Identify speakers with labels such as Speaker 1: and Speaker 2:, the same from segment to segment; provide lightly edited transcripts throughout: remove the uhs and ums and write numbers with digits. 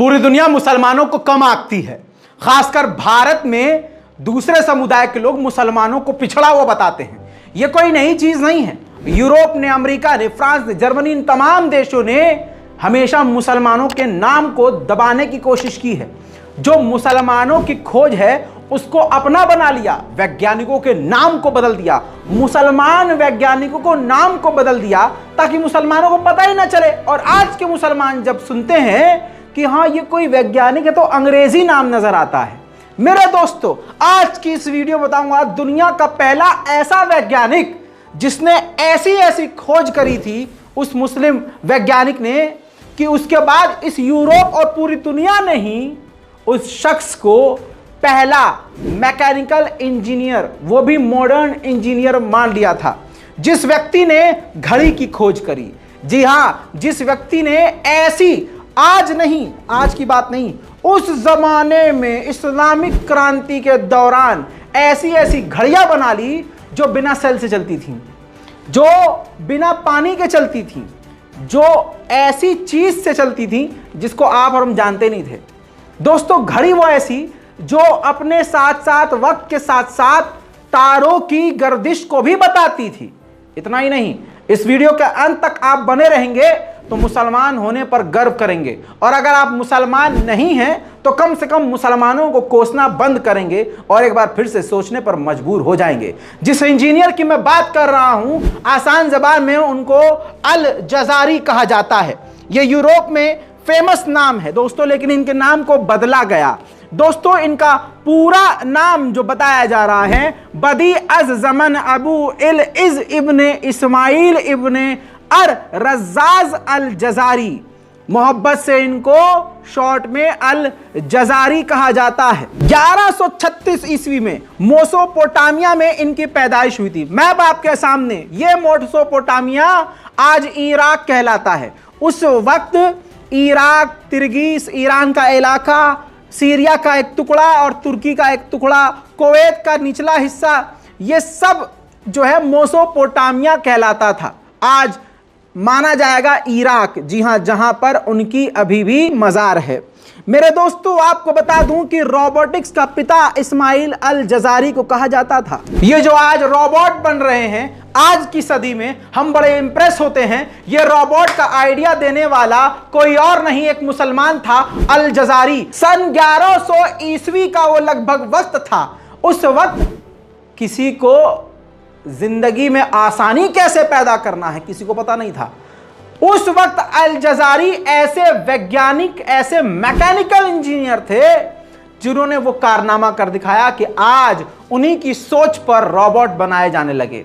Speaker 1: पूरी दुनिया मुसलमानों को कम आंकती है, खासकर भारत में दूसरे समुदाय के लोग मुसलमानों को पिछड़ा हुआ बताते हैं। यह कोई नई चीज नहीं है। यूरोप ने, अमेरिका ने, फ्रांस ने, जर्मनी, इन तमाम देशों ने हमेशा मुसलमानों के नाम को दबाने की कोशिश की है। जो मुसलमानों की खोज है उसको अपना बना लिया, वैज्ञानिकों के नाम को बदल दिया, मुसलमान वैज्ञानिकों को नाम को बदल दिया ताकि मुसलमानों को पता ही ना चले। और आज के मुसलमान जब सुनते हैं कि हाँ ये कोई वैज्ञानिक है तो अंग्रेजी नाम नजर आता है। मेरे दोस्तों, आज की इस वीडियो में बताऊंगा दुनिया का पहला ऐसा वैज्ञानिक जिसने ऐसी ऐसी खोज करी थी उस मुस्लिम वैज्ञानिक ने कि उसके बाद इस यूरोप और पूरी दुनिया ने ही उस शख्स को पहला मैकेनिकल इंजीनियर, वो भी मॉडर्न इंजीनियर मान लिया था। जिस व्यक्ति ने घड़ी की खोज करी, जी हां, जिस व्यक्ति ने ऐसी, आज नहीं, आज की बात नहीं, उस जमाने में इस्लामिक क्रांति के दौरान ऐसी ऐसी घड़ियां बना ली जो बिना सेल से चलती थी, जो बिना पानी के चलती थी, जो ऐसी चीज से चलती थी जिसको आप और हम जानते नहीं थे। दोस्तों, घड़ी वो ऐसी जो अपने साथ साथ वक्त के साथ साथ तारों की गर्दिश को भी बताती थी। इतना ही नहीं, इस वीडियो के अंत तक आप बने रहेंगे तो मुसलमान होने पर गर्व करेंगे, और अगर आप मुसलमान नहीं हैं तो कम से कम मुसलमानों को कोसना बंद करेंगे और एक बार फिर से सोचने पर मजबूर हो जाएंगे। जिस इंजीनियर की मैं बात कर रहा हूं, आसान ज़बान में उनको अल जज़ारी कहा जाता है। यह यूरोप में फेमस नाम है दोस्तों, लेकिन इनके नाम को बदला गया। दोस्तों, इनका पूरा नाम जो बताया जा रहा है, बदी अज जमन अबू इल इज इब्ने इस्माइल इब्ने अर रज़ाज अल जज़ारी, मोहब्बत से इनको शॉर्ट में अल जज़ारी कहा जाता है। 1136 ईस्वी में मेसोपोटामिया में इनकी पैदाइश हुई थी। मैप आपके सामने, ये मेसोपोटामिया आज इराक कहलाता है। उस वक्त इराक, तिर्गिस, ईरान का इलाका, सीरिया का एक टुकड़ा और तुर्की का एक टुकड़ा, कुवैत का निचला हिस्सा, ये सब जो है मेसोपोटामिया कहलाता था। आज माना जाएगा इराक, जी हां, जहां पर उनकी अभी भी मजार है। मेरे दोस्तों, आपको बता दूं कि रोबोटिक्स का पिता इस्माइल अल जज़ारी को कहा जाता था। ये जो आज रोबोट बन रहे हैं आज की सदी में, हम बड़े इंप्रेस होते हैं। ये रोबोट का आइडिया देने वाला कोई और नहीं, एक मुसलमान था, अल जज़ारी। सन 1100 ईस्वी का वो लगभग वक्त था। उस वक्त किसी को जिंदगी में आसानी कैसे पैदा करना है किसी को पता नहीं था। उस वक्त अल जज़ारी ऐसे वैज्ञानिक, ऐसे मैकेनिकल इंजीनियर थे जिन्होंने वो कारनामा कर दिखाया कि आज उन्हीं की सोच पर रोबोट बनाए जाने लगे।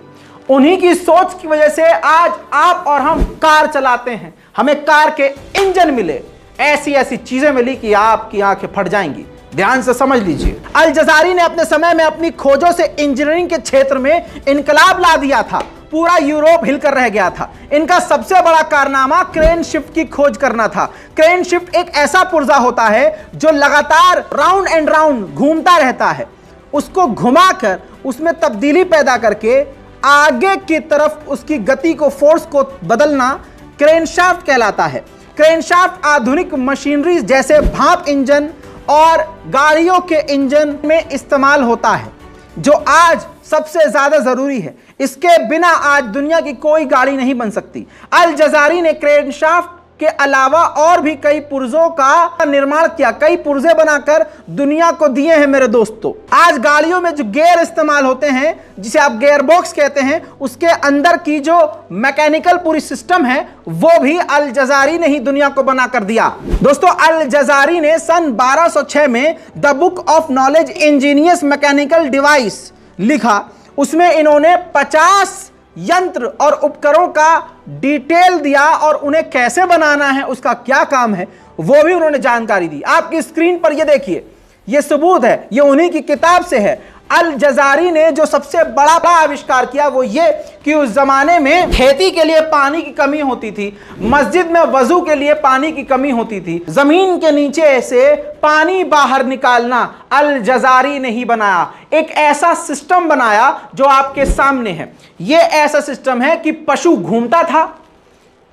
Speaker 1: उन्हीं की सोच की वजह से आज आप और हम कार चलाते हैं, हमें कार के इंजन मिले, ऐसी ऐसी चीजें मिली कि आपकी आंखें फट जाएंगी। ध्यान से समझ लीजिए, अल जज़ारी ने अपने समय में अपनी खोजों से इंजीनियरिंग के क्षेत्र में इनकलाब ला दिया था। पूरा यूरोप हिलकर रह गया था। इनका सबसे बड़ा कारनामा क्रेन शिफ्ट की खोज करना था। क्रेन शिफ्ट एक ऐसा पुर्जा होता है जो लगातार राउंड एंड राउंड घूमता रहता है। उसको घुमाकर उसमें तब्दीली पैदा करके आगे की तरफ उसकी गति को, फोर्स को बदलना क्रेनशाफ्ट कहलाता है। क्रेनशाफ्ट आधुनिक मशीनरी जैसे भाप इंजन और गाड़ियों के इंजन में इस्तेमाल होता है, जो आज सबसे ज्यादा जरूरी है। इसके बिना आज दुनिया की कोई गाड़ी नहीं बन सकती। अल जज़ारी ने क्रेनशाफ्ट के अलावा और भी कई पुर्जों का निर्माण किया, कई पुर्जे बनाकर दुनिया को दिए हैं। मेरे दोस्तों, आज गाड़ियों में जो गियर इस्तेमाल होते हैं, जिसे आप गियर बॉक्स कहते हैं, उसके अंदर की जो मैकेनिकल पूरी सिस्टम है वो भी अल जज़ारी ने ही दुनिया को बनाकर दिया। दोस्तों, अल जज़ारी ने सन 1206 में the book of knowledge engineers mechanical device लिखा। उसमें इन्होंने 50 यंत्र और उपकरणों का डिटेल दिया और उन्हें कैसे बनाना है, उसका क्या काम है, वो भी उन्होंने जानकारी दी। आपकी स्क्रीन पर ये देखिए, ये सबूत है, ये उन्हीं की किताब से है। अल जज़ारी ने जो सबसे बड़ा आविष्कार किया वो ये कि उस जमाने में खेती के लिए पानी की कमी होती थी, मस्जिद में वजू के लिए पानी की कमी होती थी, जमीन के नीचे से पानी बाहर निकालना अल जज़ारी ने ही बनाया। एक ऐसा सिस्टम बनाया जो आपके सामने है। ये ऐसा सिस्टम है कि पशु घूमता था,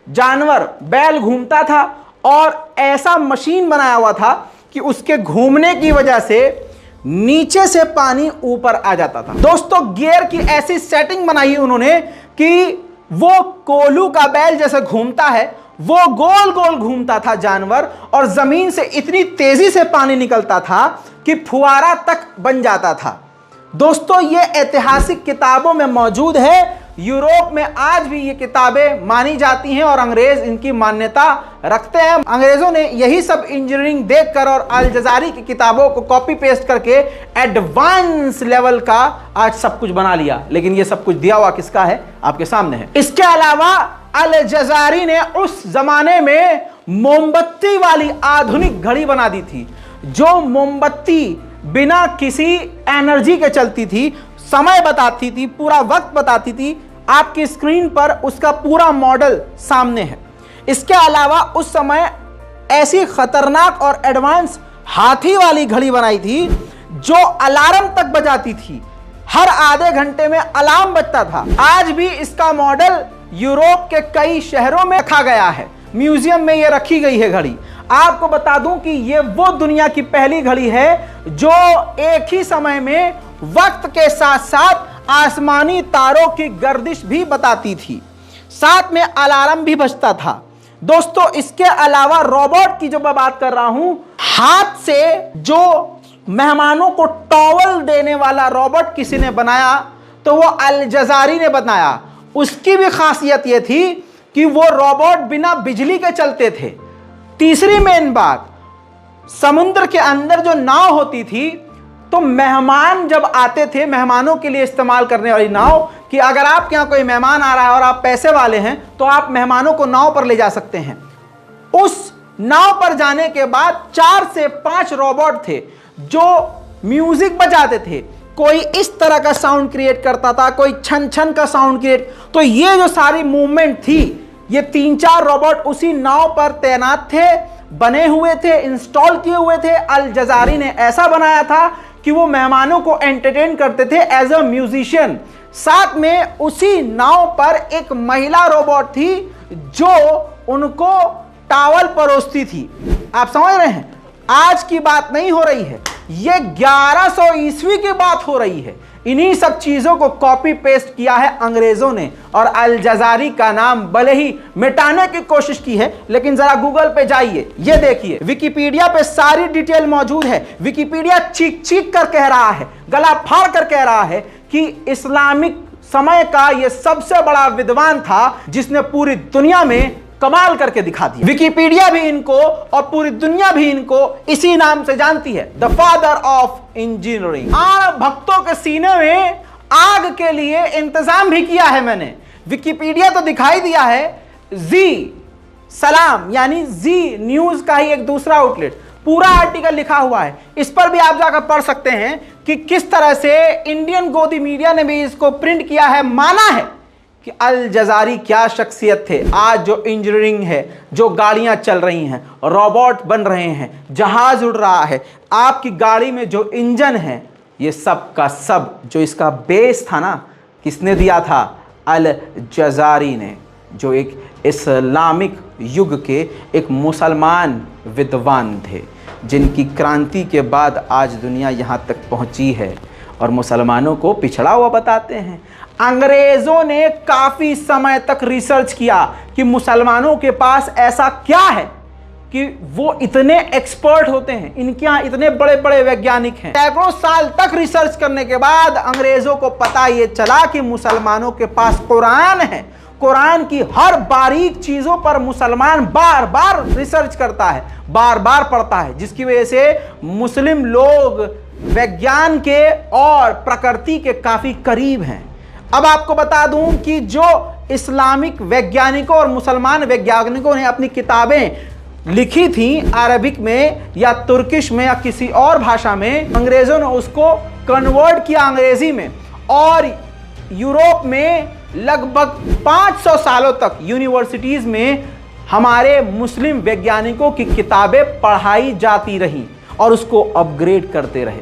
Speaker 1: जानवर बैल घूमता था और ऐसा मशीन बनाया हुआ था कि उसके घूमने की वजह से नीचे से पानी ऊपर आ जाता था। दोस्तों, गियर की ऐसी सेटिंग बनाई उन्होंने कि वो कोल्हू का बैल जैसे घूमता है, वो गोल गोल घूमता था जानवर, और जमीन से इतनी तेजी से पानी निकलता था कि फुवारा तक बन जाता था। दोस्तों, ये ऐतिहासिक किताबों में मौजूद है। यूरोप में आज भी ये किताबें मानी जाती हैं और अंग्रेज इनकी मान्यता रखते हैं। अंग्रेजों ने यही सब इंजीनियरिंग देखकर और अल जजारी की किताबों को कॉपी पेस्ट करके एडवांस लेवल का आज सब कुछ बना लिया, लेकिन ये सब कुछ दिया हुआ किसका है? आपके सामने है। इसके अलावा अल जजारी ने उस जमाने में मोमबत्ती वाली आधुनिक घड़ी बना दी थी, जो मोमबत्ती बिना किसी एनर्जी के चलती थी, समय बताती थी, पूरा वक्त बताती थी। आपकी स्क्रीन पर उसका पूरा मॉडल सामने है। इसके अलावा उस समय ऐसी खतरनाक और एडवांस हाथी वाली घड़ी बनाई थी जो अलार्म तक बजाती थी, हर आधे घंटे में अलार्म बजता था। आज भी इसका मॉडल यूरोप के कई शहरों में रखा गया है, म्यूजियम में यह रखी गई है घड़ी। आपको बता दूं कि यह वो दुनिया की पहली घड़ी है जो एक ही समय में वक्त के साथ साथ आसमानी तारों की गर्दिश भी बताती थी, साथ में अलार्म भी बजता था। दोस्तों, इसके अलावा रोबोट की जो मैं बात कर रहा हूं, हाथ से जो मेहमानों को टॉवल देने वाला रोबोट किसी ने बनाया तो वो अल जजारी ने बनाया। उसकी भी खासियत यह थी कि वो रोबोट बिना बिजली के चलते थे। तीसरी मेन बात, समुद्र के अंदर जो नाव होती थी, तो मेहमान जब आते थे, मेहमानों के लिए इस्तेमाल करने वाली नाव, कि अगर आपके यहाँ कोई मेहमान आ रहा है और आप पैसे वाले हैं तो आप मेहमानों को नाव पर ले जा सकते हैं। उस नाव पर जाने के बाद 4 से 5 रोबोट थे जो म्यूजिक बजाते थे। कोई इस तरह का साउंड क्रिएट करता था, कोई छन छन का साउंड क्रिएट। तो ये जो सारी मूवमेंट थी, ये 3-4 रोबोट उसी नाव पर तैनात थे, बने हुए थे, इंस्टॉल किए हुए थे। अल जजारी ने ऐसा बनाया था कि वो मेहमानों को एंटरटेन करते थे एज अ म्यूजिशियन। साथ में उसी नाव पर एक महिला रोबोट थी जो उनको टावल परोसती थी। आप समझ रहे हैं, आज की बात नहीं हो रही है, ये 1100 ईस्वी की बात हो रही है। इन्हीं सब चीजों को कॉपी पेस्ट किया है अंग्रेजों ने, और अल जजारी का नाम भले ही मिटाने की कोशिश की है, लेकिन जरा गूगल पे जाइए, ये देखिए, विकिपीडिया पे सारी डिटेल मौजूद है। विकिपीडिया चीख चीख कर कह रहा है, गला फाड़ कर कह रहा है कि इस्लामिक समय का यह सबसे बड़ा विद्वान था जिसने पूरी दुनिया में कमाल करके दिखा दिया। विकिपीडिया भी इनको और पूरी दुनिया भी इनको इसी नाम से जानती है, द फादर ऑफ इंजीनियरिंग। आरब भक्तों के सीने में आग के लिए इंतजाम भी किया है मैंने। विकिपीडिया तो दिखाई दिया है, जी सलाम यानी जी न्यूज का ही एक दूसरा आउटलेट, पूरा आर्टिकल लिखा हुआ है। इस पर भी आप जाकर पढ़ सकते हैं कि किस तरह से इंडियन गोदी मीडिया ने भी इसको प्रिंट किया है। माना है कि अल जजारी क्या शख्सियत थे। आज जो इंजीनियरिंग है, जो गाड़ियां चल रही हैं, रोबोट बन रहे हैं, जहाज उड़ रहा है, आपकी गाड़ी में जो इंजन है, ये सब का सब जो इसका बेस था ना, किसने दिया था? अल जजारी ने, जो एक इस्लामिक युग के एक मुसलमान विद्वान थे, जिनकी क्रांति के बाद आज दुनिया यहाँ तक पहुँची है और मुसलमानों को पिछड़ा हुआ बताते हैं। अंग्रेजों ने काफी समय तक रिसर्च किया कि मुसलमानों के पास ऐसा क्या है कि वो इतने एक्सपर्ट होते हैं, इनके यहाँ इतने बड़े बड़े वैज्ञानिक हैं। सैकड़ों साल तक रिसर्च करने के बाद अंग्रेजों को पता ये चला कि मुसलमानों के पास कुरान है। कुरान की हर बारीक चीजों पर मुसलमान बार बार रिसर्च करता है, बार बार पढ़ता है, जिसकी वजह से मुस्लिम लोग विज्ञान के और प्रकृति के काफी करीब हैं। अब आपको बता दूं कि जो इस्लामिक वैज्ञानिकों और मुसलमान वैज्ञानिकों ने अपनी किताबें लिखी थी अरबिक में या तुर्किश में या किसी और भाषा में, अंग्रेजों ने उसको कन्वर्ट किया अंग्रेजी में, और यूरोप में लगभग 500 सालों तक यूनिवर्सिटीज में हमारे मुस्लिम वैज्ञानिकों की किताबें पढ़ाई जाती रहीं और उसको अपग्रेड करते रहे।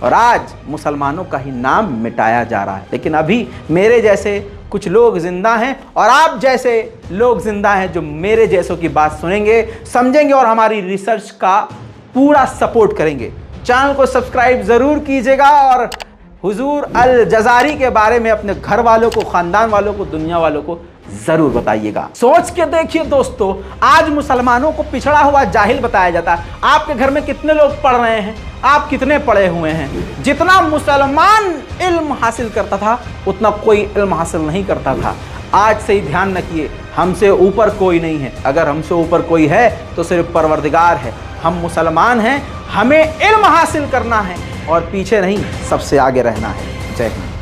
Speaker 1: और आज मुसलमानों का ही नाम मिटाया जा रहा है। लेकिन अभी मेरे जैसे कुछ लोग जिंदा हैं और आप जैसे लोग जिंदा हैं जो मेरे जैसों की बात सुनेंगे, समझेंगे और हमारी रिसर्च का पूरा सपोर्ट करेंगे। चैनल को सब्सक्राइब जरूर कीजिएगा और हुजूर अल जजारी के बारे में अपने घर वालों को, खानदान वालों को, दुनिया वालों को जरूर बताइएगा। सोच के देखिए दोस्तों, आज मुसलमानों को पिछड़ा हुआ जाहिल बताया जाता है। आपके घर में कितने लोग पढ़ रहे हैं? आप कितने पढ़े हुए हैं? जितना मुसलमान इल्म हासिल करता था उतना कोई इल्म हासिल नहीं करता था। आज से ही ध्यान रखिए, हमसे ऊपर कोई नहीं है। अगर हमसे ऊपर कोई है तो सिर्फ परवरदिगार है। हम मुसलमान हैं, हमें इल्म हासिल करना है और पीछे नहीं, सबसे आगे रहना है। जय हिंद।